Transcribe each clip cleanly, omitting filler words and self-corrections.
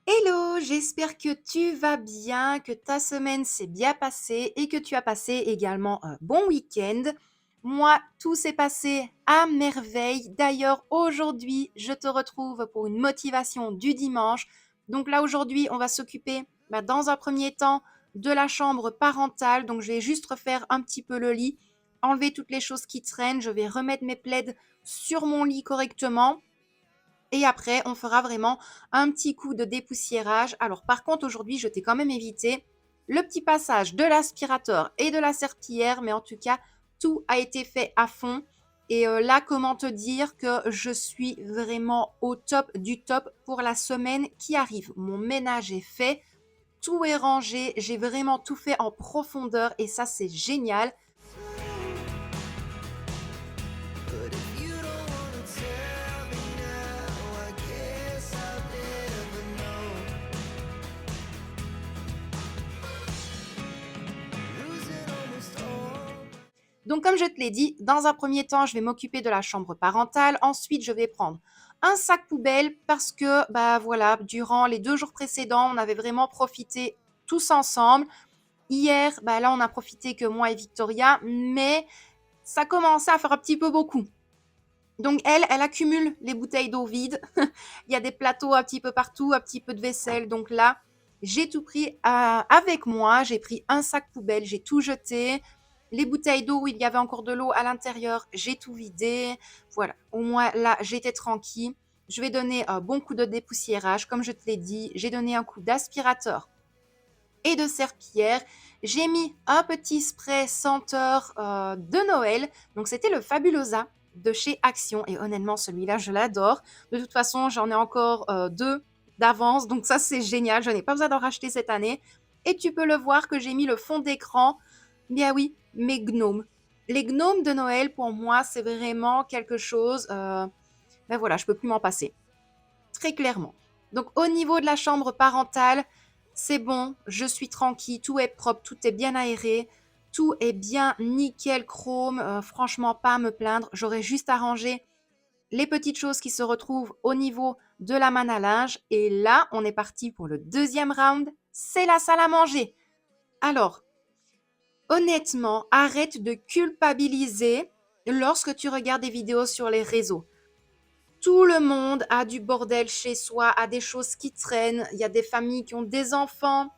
Hello, j'espère que tu vas bien, que ta semaine s'est bien passée et que tu as passé également un bon week-end. Moi, tout s'est passé à merveille. D'ailleurs, aujourd'hui, je te retrouve pour une motivation du dimanche. Donc là, aujourd'hui, on va s'occuper, dans un premier temps, de la chambre parentale. Donc, je vais juste refaire un petit peu le lit, enlever toutes les choses qui traînent. Je vais remettre mes plaids sur mon lit correctement. Et après, on fera vraiment un petit coup de dépoussiérage. Alors par contre, aujourd'hui, je t'ai quand même évité le petit passage de l'aspirateur et de la serpillière, mais en tout cas, tout a été fait à fond. Et là, comment te dire que je suis vraiment au top du top pour la semaine qui arrive. Mon ménage est fait, tout est rangé, j'ai vraiment tout fait en profondeur et ça, c'est génial. But if you don't wanna tell me now, I guess I'll never know. Losing almost all. Donc, comme je te l'ai dit, dans un premier temps, je vais m'occuper de la chambre parentale. Ensuite, je vais prendre un sac poubelle parce que, voilà, durant les 2 jours précédents, on avait vraiment profité tous ensemble. Hier, là, on a profité que moi et Victoria, mais ça commençait à faire un petit peu beaucoup. Donc, elle accumule les bouteilles d'eau vides. Il y a des plateaux un petit peu partout, un petit peu de vaisselle. Donc là, j'ai tout pris avec moi. J'ai pris un sac poubelle, j'ai tout jeté. Les bouteilles d'eau où il y avait encore de l'eau à l'intérieur, j'ai tout vidé. Voilà, au moins là, j'étais tranquille. Je vais donner un bon coup de dépoussiérage. Comme je te l'ai dit, j'ai donné un coup d'aspirateur et de serpillière. J'ai mis un petit spray senteur de Noël. Donc, c'était le Fabulosa de chez Action. Et honnêtement, celui-là, je l'adore. De toute façon, j'en ai encore 2 d'avance. Donc, ça, c'est génial. Je n'ai pas besoin d'en racheter cette année. Et tu peux le voir que j'ai mis le fond d'écran. Bien oui, mes gnomes. Les gnomes de Noël, pour moi, c'est vraiment quelque chose. Voilà, je ne peux plus m'en passer. Très clairement. Donc, au niveau de la chambre parentale, c'est bon, je suis tranquille, tout est propre, tout est bien aéré, tout est bien nickel chrome. Franchement, pas à me plaindre. J'aurais juste à ranger les petites choses qui se retrouvent au niveau de la manne à linge. Et là, on est parti pour le deuxième round. C'est la salle à manger. Alors, honnêtement, arrête de culpabiliser lorsque tu regardes des vidéos sur les réseaux. Tout le monde a du bordel chez soi, a des choses qui traînent. Il y a des familles qui ont des enfants.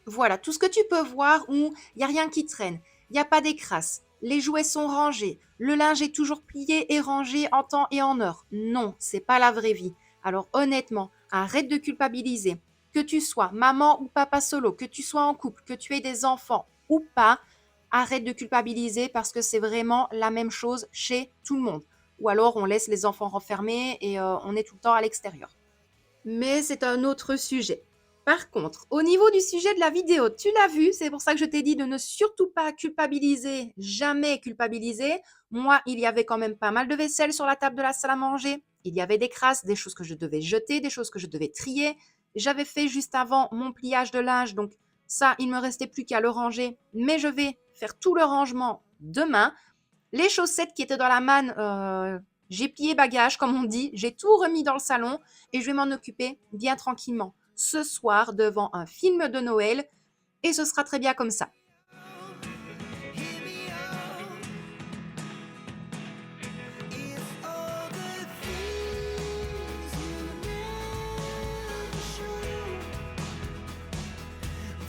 Voilà, tout ce que tu peux voir où il n'y a rien qui traîne. Il n'y a pas d'écrasses. Les jouets sont rangés. Le linge est toujours plié et rangé en temps et en heure. Non, c'est pas la vraie vie. Alors honnêtement, arrête de culpabiliser. Que tu sois maman ou papa solo, que tu sois en couple, que tu aies des enfants ou pas, arrête de culpabiliser parce que c'est vraiment la même chose chez tout le monde. Ou alors on laisse les enfants renfermés et on est tout le temps à l'extérieur. Mais c'est un autre sujet. Par contre, au niveau du sujet de la vidéo, tu l'as vu, c'est pour ça que je t'ai dit de ne surtout pas culpabiliser, jamais culpabiliser. Moi, il y avait quand même pas mal de vaisselle sur la table de la salle à manger. Il y avait des crasses, des choses que je devais jeter, des choses que je devais trier. J'avais fait juste avant mon pliage de linge, donc ça, il ne me restait plus qu'à le ranger. Mais je vais faire tout le rangement demain. Les chaussettes qui étaient dans la manne, j'ai plié bagage, comme on dit. J'ai tout remis dans le salon et je vais m'en occuper bien tranquillement ce soir devant un film de Noël et ce sera très bien comme ça. Hear me out. It's all the things you never show.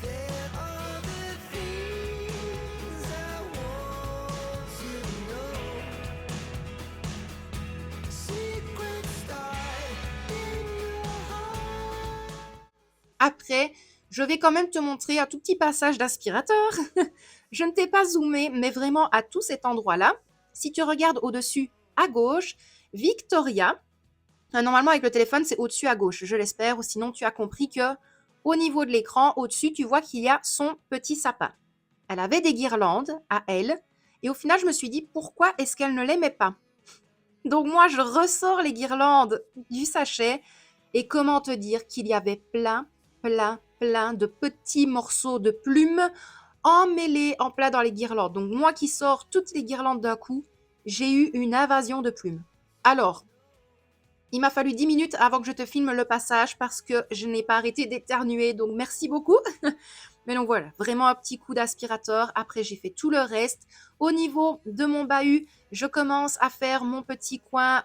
There are the things I want to know. Secret start in your heart. Après, je vais quand même te montrer un tout petit passage d'aspirateur. Je ne t'ai pas zoomé, mais vraiment à tout cet endroit-là. Si tu regardes au-dessus à gauche, Victoria, normalement avec le téléphone c'est au-dessus à gauche, je l'espère, ou sinon tu as compris que au niveau de l'écran, au-dessus, tu vois qu'il y a son petit sapin. Elle avait des guirlandes à elle, et au final je me suis dit pourquoi est-ce qu'elle ne l'aimait pas. Donc moi je ressors les guirlandes du sachet, et comment te dire qu'il y avait plein de petits morceaux de plumes emmêlés en plein dans les guirlandes. Donc moi qui sors toutes les guirlandes d'un coup, j'ai eu une invasion de plumes. Alors, Il m'a fallu 10 minutes avant que je te filme le passage parce que je n'ai pas arrêté d'éternuer. Donc, merci beaucoup. Mais donc voilà, vraiment un petit coup d'aspirateur. Après, j'ai fait tout le reste. Au niveau de mon bahut, je commence à faire mon petit coin,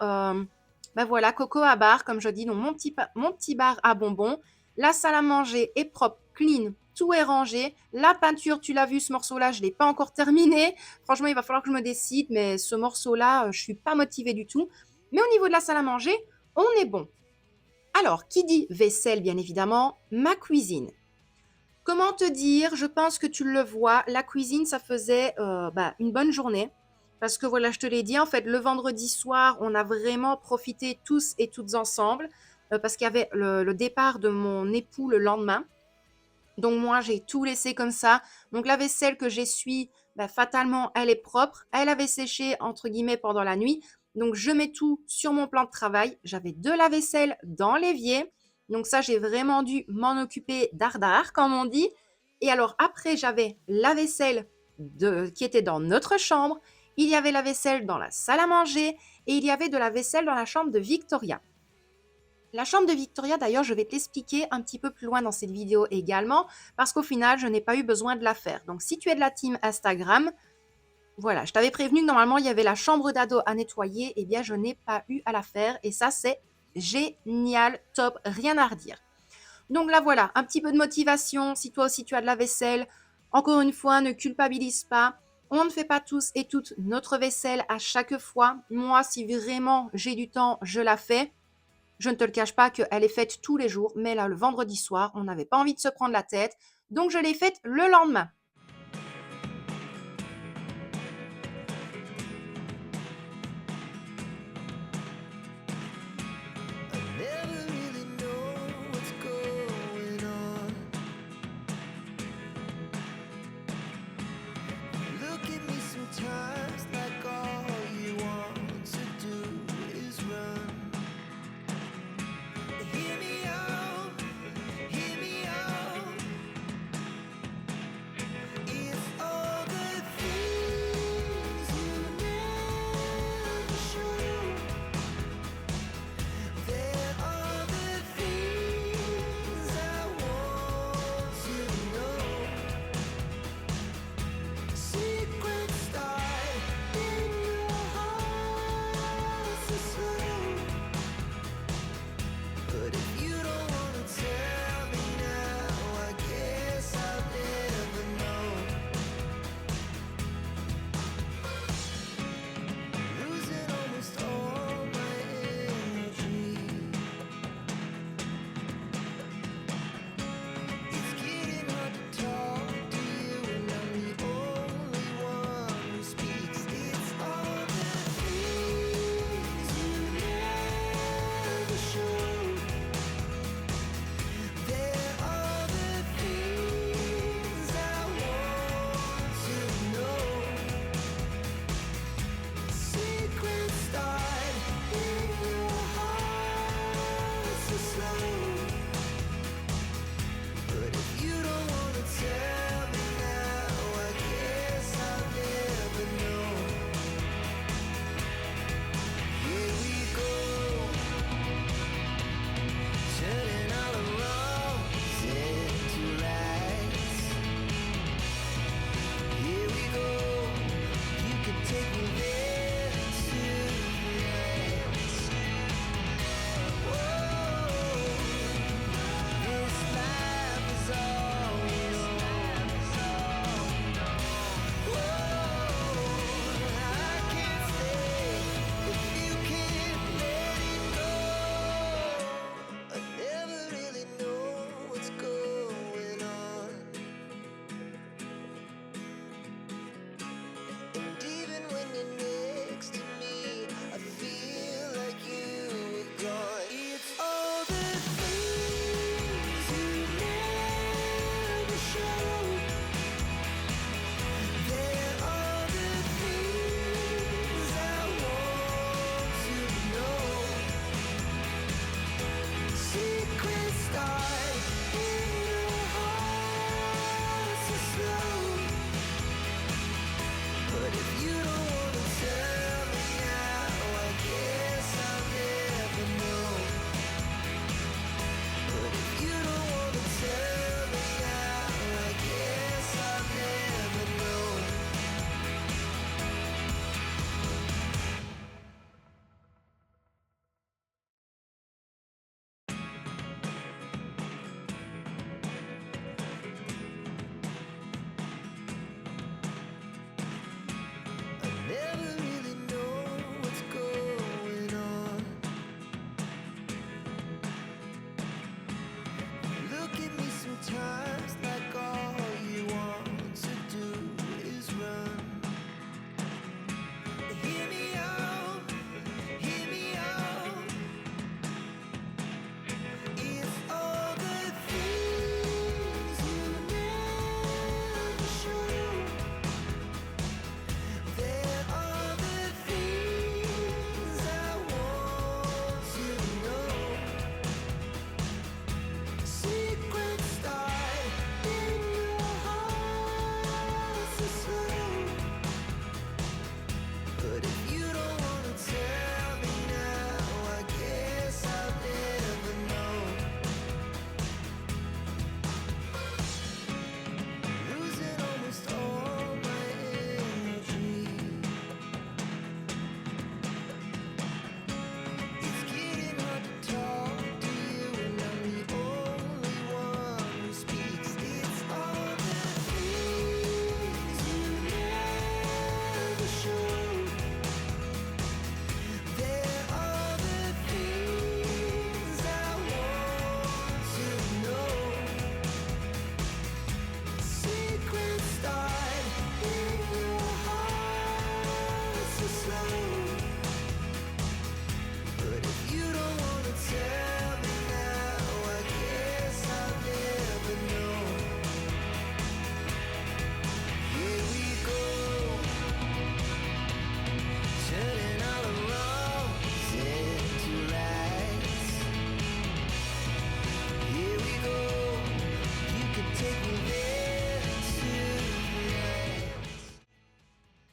ben voilà, coco à bar, comme je dis, donc mon petit bar à bonbons. La salle à manger est propre, clean, tout est rangé. La peinture, tu l'as vu, ce morceau-là, je ne l'ai pas encore terminé. Franchement, il va falloir que je me décide, mais ce morceau-là, je ne suis pas motivée du tout. Mais au niveau de la salle à manger, on est bon. Alors, qui dit vaisselle, bien évidemment, ma cuisine. Comment te dire, je pense que tu le vois, la cuisine, ça faisait une bonne journée. Parce que voilà, je te l'ai dit, en fait, le vendredi soir, on a vraiment profité tous et toutes ensemble. Parce qu'il y avait le départ de mon époux le lendemain. Donc moi, j'ai tout laissé comme ça. Donc la vaisselle que j'essuie, fatalement, elle est propre. Elle avait séché, entre guillemets, pendant la nuit. Donc je mets tout sur mon plan de travail. J'avais de la vaisselle dans l'évier. Donc ça, j'ai vraiment dû m'en occuper dardard, comme on dit. Et alors après, j'avais la vaisselle qui était dans notre chambre. Il y avait la vaisselle dans la salle à manger. Et il y avait de la vaisselle dans la chambre de Victoria. La chambre de Victoria, d'ailleurs, je vais te l'expliquer un petit peu plus loin dans cette vidéo également, parce qu'au final, je n'ai pas eu besoin de la faire. Donc, si tu es de la team Instagram, voilà, je t'avais prévenu que normalement, il y avait la chambre d'ado à nettoyer. Eh bien, je n'ai pas eu à la faire. Et ça, c'est génial, top, rien à redire. Donc là, voilà, un petit peu de motivation. Si toi aussi, tu as de la vaisselle, encore une fois, ne culpabilise pas. On ne fait pas tous et toutes notre vaisselle à chaque fois. Moi, si vraiment j'ai du temps, je la fais. Je ne te le cache pas qu'elle est faite tous les jours, mais là, le vendredi soir, on n'avait pas envie de se prendre la tête, donc je l'ai faite le lendemain. I never really know what's going on. Look at me sometimes like all you want to do is run. Hear me out, hear me out.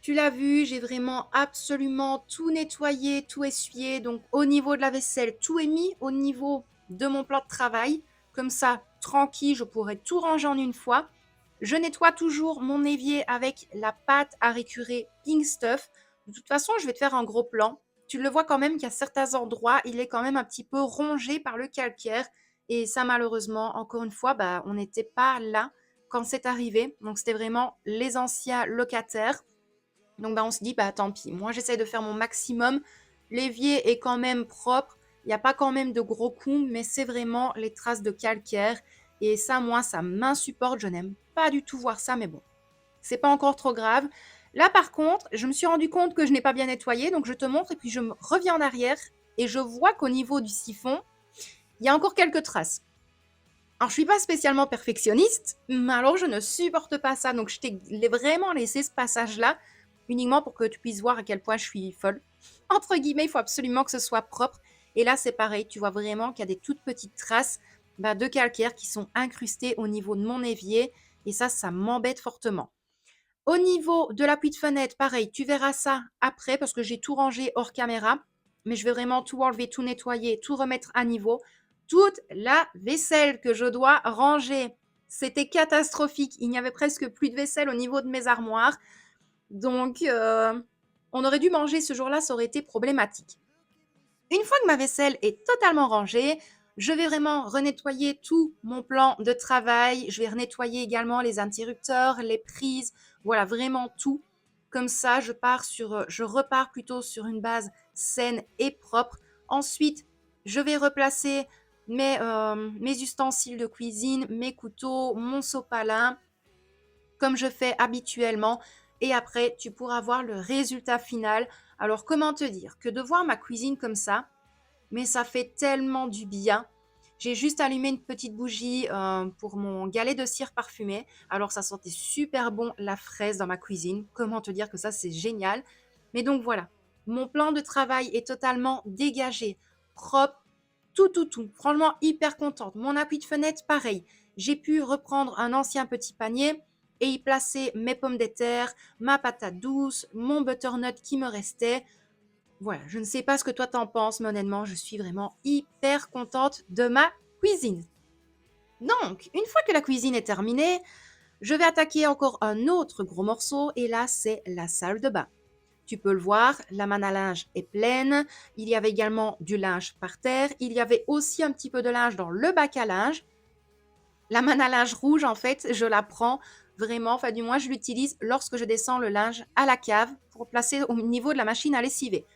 Tu l'as vu, j'ai vraiment absolument tout nettoyé, tout essuyé. Donc au niveau de la vaisselle, tout est mis au niveau de mon plan de travail. Comme ça, tranquille, je pourrais tout ranger en une fois. Je nettoie toujours mon évier avec la pâte à récurer Pink Stuff. De toute façon, je vais te faire un gros plan. Tu le vois quand même qu'à certains endroits, il est quand même un petit peu rongé par le calcaire. Et ça, malheureusement, encore une fois, bah, on n'était pas là quand c'est arrivé. Donc c'était vraiment les anciens locataires. Donc, bah, on se dit, bah, tant pis. Moi, j'essaie de faire mon maximum. L'évier est quand même propre. Il n'y a pas quand même de gros coups, mais c'est vraiment les traces de calcaire. Et ça, moi, ça m'insupporte. Je n'aime pas du tout voir ça, mais bon, c'est pas encore trop grave. Là, par contre, je me suis rendu compte que je n'ai pas bien nettoyé. Donc, je te montre et puis je me reviens en arrière. Et je vois qu'au niveau du siphon, il y a encore quelques traces. Alors, je suis pas spécialement perfectionniste, mais alors je ne supporte pas ça. Donc, je t'ai vraiment laissé ce passage-là uniquement pour que tu puisses voir à quel point je suis folle. Entre guillemets, il faut absolument que ce soit propre. Et là, c'est pareil. Tu vois vraiment qu'il y a des toutes petites traces bah, de calcaire qui sont incrustées au niveau de mon évier. Et ça m'embête fortement. Au niveau de l'appui de fenêtre, pareil, tu verras ça après parce que j'ai tout rangé hors caméra. Mais je vais vraiment tout enlever, tout nettoyer, tout remettre à niveau. Toute la vaisselle que je dois ranger. C'était catastrophique. Il n'y avait presque plus de vaisselle au niveau de mes armoires. Donc, on aurait dû manger ce jour-là, ça aurait été problématique. Une fois que ma vaisselle est totalement rangée, je vais vraiment renettoyer tout mon plan de travail. Je vais renettoyer également les interrupteurs, les prises, voilà, vraiment tout. Comme ça, je repars plutôt sur une base saine et propre. Ensuite, je vais replacer mes ustensiles de cuisine, mes couteaux, mon sopalin, comme je fais habituellement. Et après, tu pourras voir le résultat final. Alors, comment te dire que de voir ma cuisine comme ça, mais ça fait tellement du bien. J'ai juste allumé une petite bougie pour mon galet de cire parfumé. Alors, ça sentait super bon la fraise dans ma cuisine. Comment te dire que ça, c'est génial. Mais donc voilà, mon plan de travail est totalement dégagé, propre, tout, tout, tout. Franchement, hyper contente. Mon appui de fenêtre, pareil. J'ai pu reprendre un ancien petit panier et y placer mes pommes de terre, ma patate douce, mon butternut qui me restait. Voilà, je ne sais pas ce que toi t'en penses, mais honnêtement, je suis vraiment hyper contente de ma cuisine. Donc, une fois que la cuisine est terminée, je vais attaquer encore un autre gros morceau et là, c'est la salle de bain. Tu peux le voir, la manne à linge est pleine. Il y avait également du linge par terre. Il y avait aussi un petit peu de linge dans le bac à linge. La manne à linge rouge, en fait, je la prends vraiment, enfin du moins je l'utilise lorsque je descends le linge à la cave pour placer au niveau de la machine à lessiver.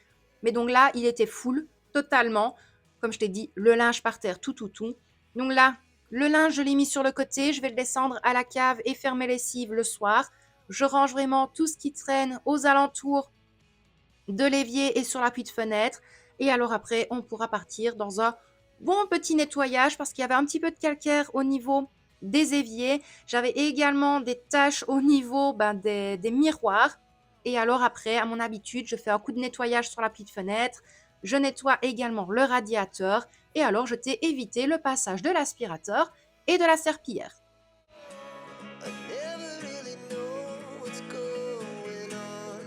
Mais donc là, il était full, totalement. Comme je t'ai dit, le linge par terre, tout, tout, tout. Donc là, le linge, je l'ai mis sur le côté. Je vais le descendre à la cave et faire mes lessives le soir. Je range vraiment tout ce qui traîne aux alentours de l'évier et sur l'appui de fenêtre. Et alors après, on pourra partir dans un bon petit nettoyage parce qu'il y avait un petit peu de calcaire au niveau des éviers. J'avais également des taches au niveau des miroirs. Et alors après, à mon habitude, je fais un coup de nettoyage sur l'appui de fenêtre. Je nettoie également le radiateur. Et alors, je t'ai évité le passage de l'aspirateur et de la serpillière. I never really know what's going on.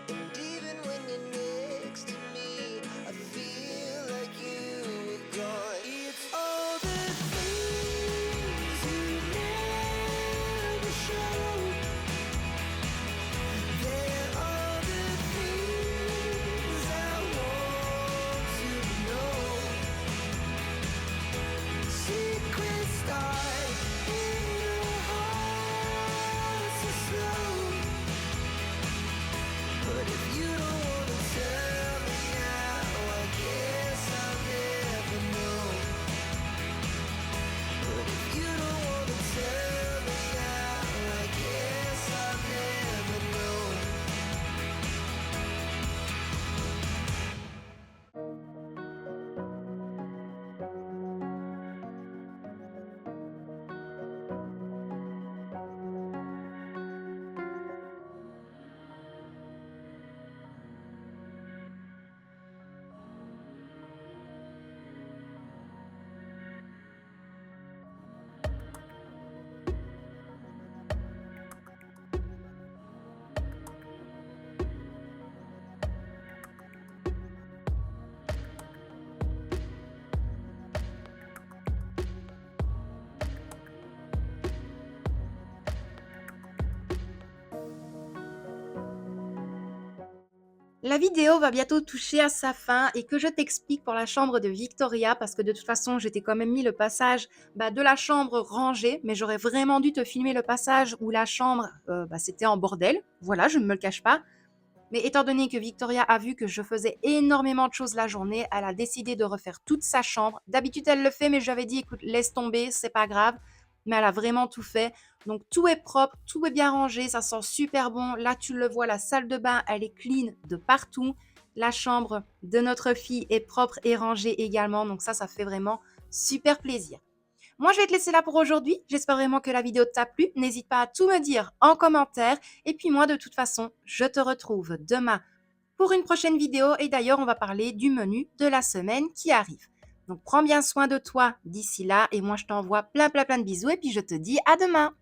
And even when you're next to me, I feel like you were gone. It's all the things you never show. They're all the things I want to know. La vidéo va bientôt toucher à sa fin et que je t'explique pour la chambre de Victoria parce que de toute façon, j'étais quand même mis le passage de la chambre rangée, mais j'aurais vraiment dû te filmer le passage où la chambre, c'était en bordel. Voilà, je ne me le cache pas. Mais étant donné que Victoria a vu que je faisais énormément de choses la journée, elle a décidé de refaire toute sa chambre. D'habitude, elle le fait, mais j'avais dit, écoute, laisse tomber, c'est pas grave. Mais elle a vraiment tout fait. Donc tout est propre, tout est bien rangé, ça sent super bon. Là, tu le vois, la salle de bain, elle est clean de partout. La chambre de notre fille est propre et rangée également. Donc ça fait vraiment super plaisir. Moi, je vais te laisser là pour aujourd'hui. J'espère vraiment que la vidéo t'a plu. N'hésite pas à tout me dire en commentaire. Et puis moi, de toute façon, je te retrouve demain pour une prochaine vidéo. Et d'ailleurs, on va parler du menu de la semaine qui arrive. Donc, prends bien soin de toi d'ici là. Et moi, je t'envoie plein de bisous. Et puis, je te dis à demain.